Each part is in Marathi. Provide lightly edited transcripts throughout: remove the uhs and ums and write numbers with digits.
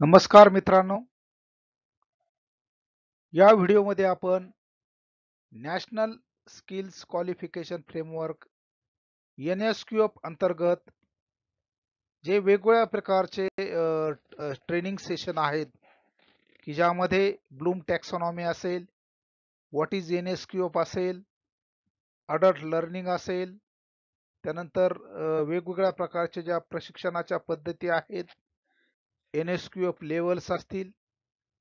नमस्कार मित्रांनो, या व्हिडिओमध्ये आपण national skills qualification framework NSQF अंतर्गत जे वेगवेगळ्या प्रकारचे ट्रेनिंग सेशन आहेत की ज्यामध्ये ब्लूम टॅक्सॉनॉमी असेल, व्हॉट इज NSQF असेल, अडल्ट लर्निंग असेल, त्यानंतर वेगवेगळ्या प्रकारच्या ज्या प्रशिक्षणाच्या पद्धती आहेत, NSQF लेवल्स असतील,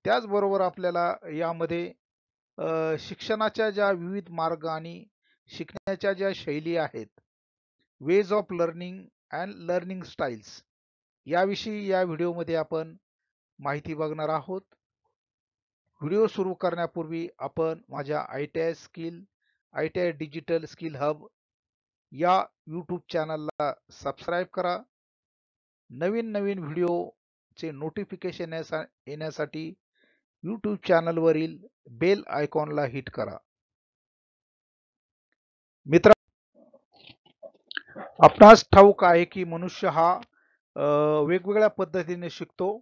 त्याचबरोबर आपल्याला यामध्ये शिक्षणाच्या ज्या विविध मार्ग आणि शिकण्याच्या ज्या शैली आहेत, ways of learning and learning styles, याविषयी या व्हिडिओमध्ये आपण माहिती बघणार आहोत. व्हिडिओ सुरू करण्यापूर्वी आपण माझ्या ITI डिजिटल स्किल हब या यूट्यूब चॅनलला सबस्क्राईब करा. नवीन नवीन व्हिडिओचे नोटिफिकेशन येण्यासाठी यूट्यूब चॅनलवरील बेल आयकॉनला हिट करा. मित्र, आपणास ठाऊक आहे की मनुष्य हा वेगवेगळ्या पद्धतीने शिकतो.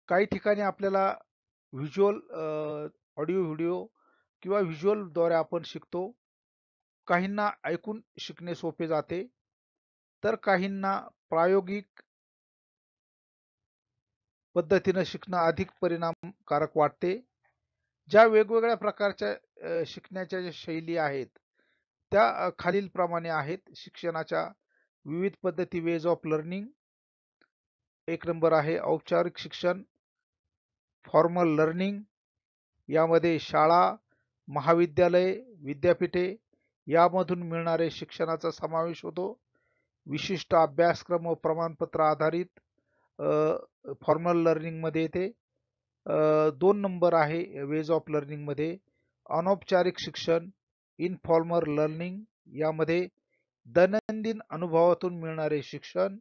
काही ठिकाणी आपल्याला व्हिज्युअल ऑडिओ व्हिडिओ किंवा व्हिज्युअलद्वारे आपण शिकतो. काहींना ऐकून शिकणे सोपे जाते, तर काहींना प्रायोगिक पद्धतीने शिकणं अधिक परिणामकारक वाटते. ज्या वेगवेगळ्या प्रकारच्या शिकण्याच्या ज्या शैली आहेत त्या खालीलप्रमाणे आहेत. शिक्षणाच्या विविध पद्धती, वेज ऑफ लर्निंग. एक नंबर आहे औपचारिक शिक्षण, फॉर्मल लर्निंग. यामध्ये शाळा, महाविद्यालय, विद्यापीठे यामधून मिळणारे शिक्षणाचा समावेश होतो. विशिष्ट अभ्यासक्रम व प्रमाणपत्र आधारित फॉर्मल लर्निंग मध्ये येते. 2 नंबर आहे वेज ऑफ लर्निंग मध्ये अनौपचारिक शिक्षण, इनफॉर्मल लर्निंग. यामध्ये दैनंदिन अनुभवातून मिळणारे शिक्षण.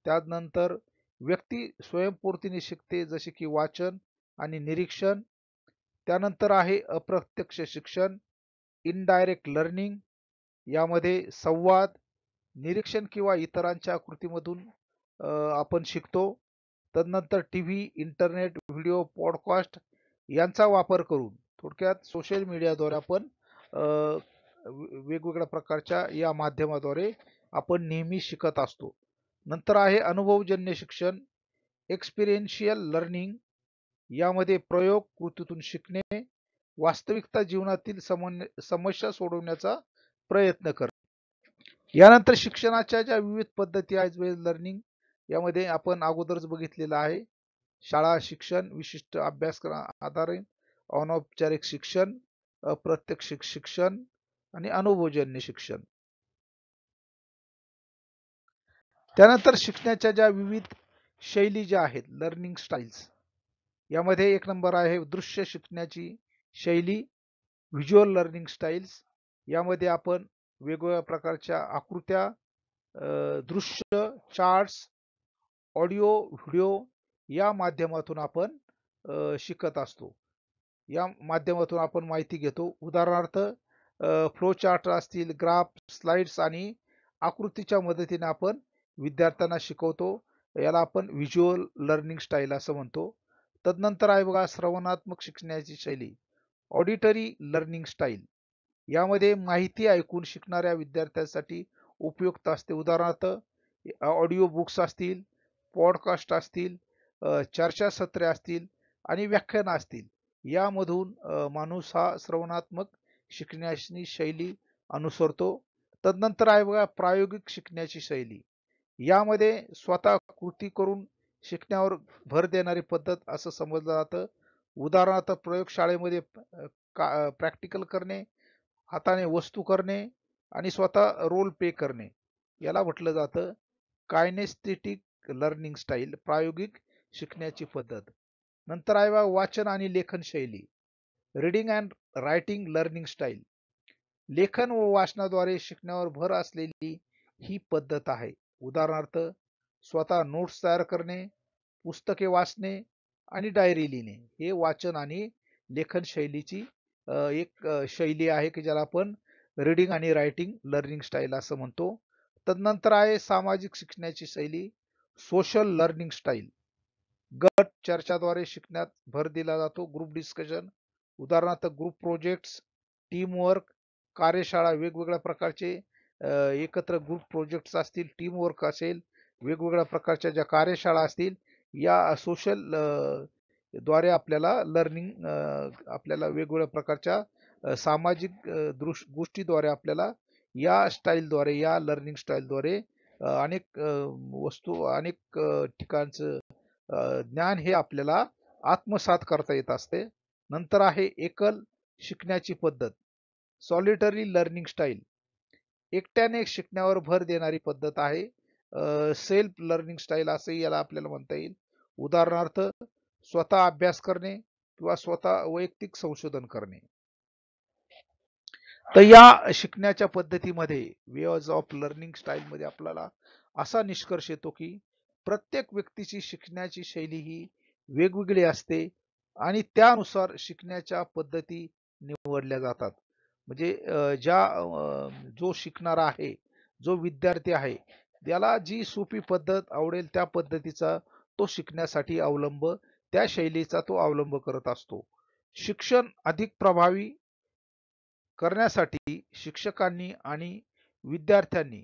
त्यानंतर व्यक्ती स्वयंस्फूर्तीने शिकते, जसे की वाचन आणि निरीक्षण. त्यानंतर आहे अप्रत्यक्ष शिक्षण, इनडायरेक्ट लर्निंग. यामध्ये संवाद, निरीक्षण किंवा इतरांच्या कृतीमधून आपण शिकतो. तदनंतर टीव्ही, इंटरनेट, व्हिडिओ, पॉडकास्ट यांचा वापर करून, थोडक्यात सोशल मीडियाद्वारे आपण वेगवेगळ्या प्रकारच्या या माध्यमाद्वारे आपण नेहमी शिकत असतो. नंतर आहे अनुभवजन्य शिक्षण, एक्सपिरियन्शियल लर्निंग. यामध्ये प्रयोग, कृतीतून शिकणे, वास्तविकता जीवनातील समस्या सोडवण्याचा प्रयत्न करणे. यानंतर शिक्षणाच्या ज्या विविध पद्धती आहेत वेज लर्निंग, यामध्ये आपण अगोदरच बघितलेलं आहे. शाळा शिक्षण, विशिष्ट अभ्यासक्रम आधारित, अनौपचारिक शिक्षण, अप्रत्यक्ष शिक्षण आणि अनुभवजन्य शिक्षण. त्यानंतर शिकण्याच्या ज्या विविध शैली ज्या आहेत, लर्निंग स्टाईल्स, यामध्ये एक नंबर आहे दृश्य शिकण्याची शैली, व्हिज्युअल लर्निंग स्टाईल्स. यामध्ये आपण वेगवेगळ्या प्रकारच्या आकृत्या, दृश्य, चार्ट्स, ऑडिओ, व्हिडिओ या माध्यमातून आपण शिकत असतो. या माध्यमातून आपण माहिती घेतो. उदाहरणार्थ फ्लो चार्ट असतील, ग्राफ, स्लाइड्स आणि आकृतीच्या मदतीने आपण विद्यार्थ्यांना शिकवतो. याला आपण व्हिज्युअल लर्निंग स्टाईल असं म्हणतो. तदनंतर आहे बघा श्रवणात्मक शिकण्याची शैली, ऑडिटरी लर्निंग स्टाईल. यामध्ये माहिती ऐकून शिकणाऱ्या विद्यार्थ्यांसाठी उपयुक्त असते. उदाहरणार्थ ऑडिओ बुक्स असतील, पॉडकास्ट असतील, चर्चासत्रे असतील आणि व्याख्यानं असतील. यामधून माणूस हा श्रवणात्मक शिकण्याची शैली अनुसरतो. तदनंतर आहे बघा प्रायोगिक शिकण्याची शैली. यामध्ये स्वतः कृती करून शिकण्यावर भर देणारी पद्धत असं समजलं जातं. उदाहरणार्थ प्रयोगशाळेमध्ये प्रॅक्टिकल करणे, हाताने वस्तू करणे आणि स्वतः रोल प्ले करणे, याला म्हटलं जातं कायनेस्थेटिक लर्निंग स्टाईल, प्रायोगिक शिकण्याची पद्धत. नंतर आहे बघा वाचन आणि लेखन शैली, reading and writing learning style. लेखन व वाचनाद्वारे शिकण्यावर भर असलेली ही पद्धत आहे. उदाहरणार्थ स्वतः नोट्स तयार करणे, पुस्तके वाचणे आणि डायरी लिहिणे, हे वाचन आणि लेखन शैलीची एक शैली आहे की ज्याला आपण रीडिंग आणि रायटिंग लर्निंग स्टाईल असं म्हणतो. तदनंतर आहे सामाजिक शिकण्याची शैली, सोशल लर्निंग स्टाईल. गट चर्चाद्वारे शिकण्यात भर दिला जातो. ग्रुप डिस्कशन, उदाहरणार्थ ग्रुप प्रोजेक्ट्स, टीम वर्क, कार्यशाळा, वेगवेगळ्या प्रकारचे एकत्र ग्रुप प्रोजेक्ट्स असतील, टीम वर्क असेल, वेगवेगळ्या प्रकारच्या ज्या कार्यशाळा असतील, या सोशल द्वारे आपल्याला लर्निंग आपल्याला वेगवेगळ्या प्रकारच्या सामाजिक गोष्टीद्वारे आपल्याला या स्टाईलद्वारे, या लर्निंग स्टाईलद्वारे अनेक वस्तू, अनेक ठिकाणचं ज्ञान हे आपल्याला आत्मसात करता येत असते. नंतर आहे एकल शिकण्याची पद्धत, सॉलिटरी लर्निंग स्टाईल, एकट्याने शिकण्यावर भर देणारी पद्धत आहे. सेल्फ लर्निंग स्टाईल असंही याला आपल्याला म्हणता येईल. उदाहरणार्थ स्वतः अभ्यास करणे किंवा स्वतः वैयक्तिक संशोधन करणे. तर या शिकण्याच्या पद्धतीमध्ये, वेज ऑफ लर्निंग स्टाईल मध्ये आपल्याला असा निष्कर्ष येतो की प्रत्येक व्यक्तीची शिकण्याची शैली ही वेगवेगळी असते आणि त्यानुसार शिकण्याच्या पद्धती निवडल्या जातात. म्हणजे जो शिकणारा आहे, जो विद्यार्थी आहे, त्याला जी सोपी पद्धत आवडेल त्या पद्धतीचा तो शिकण्यासाठी त्या शैलीचा तो अवलंब करत असतो. शिक्षण अधिक प्रभावी करण्यासाठी शिक्षकांनी आणि विद्यार्थ्यांनी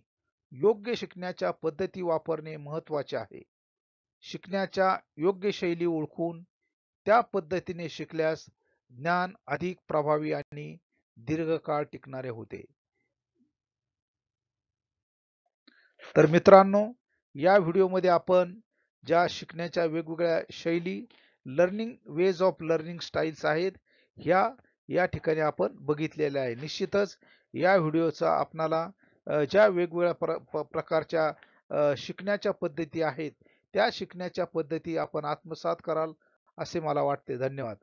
योग्य शिकण्याच्या पद्धती वापरणे महत्वाचे आहे. शिकण्याच्या योग्य शैली ओळखून त्या पद्धतीने शिकल्यास ज्ञान अधिक प्रभावी आणि दीर्घकाळ टिकणारे होते. तर मित्रांनो, या व्हिडिओमध्ये आपण ज्या शिकण्याच्या वेगवेगळ्या शैली, learning ways of learning styles आहेत, ह्या या ठिकाणी आपण बघितलेल्या आहे. निश्चितच या व्हिडिओचा आपणाला ज्या वेगवेगळ्या प्रकारच्या शिकण्याच्या पद्धती आहेत, त्या शिकण्याच्या पद्धती आपण आत्मसात कराल असे मला वाटते. धन्यवाद.